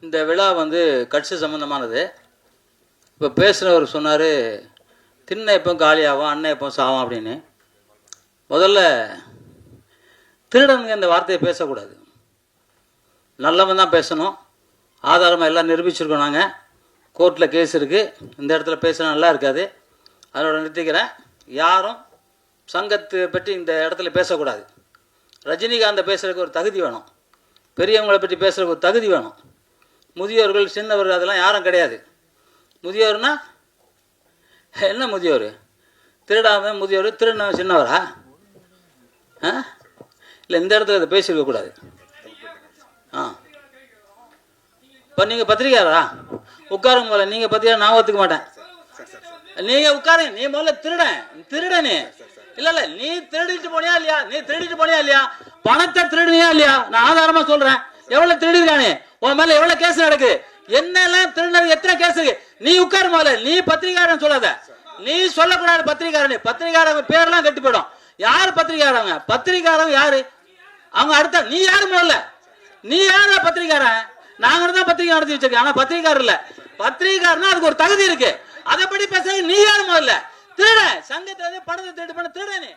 இந்த விழா வந்து கட்சி சம்மந்தமானது. இப்போ பேசுகிறவர் சொன்னார், திண்ணை எப்போ காலியாகும், அண்ணன் எப்போ சாவும் அப்படின்னு. முதல்ல திருடனுங்க இந்த வார்த்தையை பேசக்கூடாது, நல்லவன் தான் பேசணும். ஆதாரமாக எல்லாம் நிரூபிச்சிருக்கோம். நாங்கள் கோர்ட்டில் கேஸ் இருக்குது, இந்த இடத்துல பேசினா நல்லா இருக்காது, அதோட நிறுத்திக்கிறேன். யாரும் சங்கத்தை பற்றி இந்த இடத்துல பேசக்கூடாது. ரஜினிகாந்தை பேசுகிறதுக்கு ஒரு தகுதி வேணும், பெரியவங்களை பற்றி பேசுகிறதுக்கு ஒரு தகுதி வேணும். முதியோர்கள், சின்னவர்கள் அதெல்லாம் யாரும் கிடையாது. முதியோர்னா என்ன? முதியோர் திருடாம முதியோர், திருடின சின்னவரா? இல்லை, இந்த இடத்துல இதை பேசியிருக்கக்கூடாது. இப்போ நீங்கள் பத்திரிக்கையாரா? உட்காருங்க முதல்ல. நீங்கள் பத்திரிக்கை நான் ஒத்துக்க மாட்டேன். நீங்கள் உட்காருங்க. நீ முதல்ல திருடனே இல்லை நீ திருடிட்டு போனியா இல்லையா? நீ திருடிட்டு போனியா இல்லையா? பணத்தை திருடுனியா இல்லையா? நான் ஆதாரமா சொல்றேன். எவ்வளவு திருடிருக்கானே, உன் மேல எவ்வளவு கேஸ் நடக்குது, என்னெல்லாம் திருடினது, எத்தனை கேஸ் இருக்கு. நீ உட்காரு முதல்ல. நீ பத்திரிகாரன் சொல்லாத, நீ சொல்லக்கூடாது. பத்திரிகாரங்க பேரெல்லாம் கட்டி போயிடும். யாரு பத்திரிகாரங்க? பத்திரிகாரங்க யாரு? அவங்க அடுத்த நீ யாரு முதல்ல? நீ யாரா பத்திரிகாரன்? நாங்க தான் பத்திரிகை நடத்தி வச்சிருக்கேன். ஆனா பத்திரிகாரர் இல்ல. பத்திரிகாரனா அதுக்கு ஒரு தகுதி இருக்கு. அதை படி பேச நீ யாரு முதல்ல? திருட சங்கத்தை பணத்தை திருடு பண்ண திருடனே.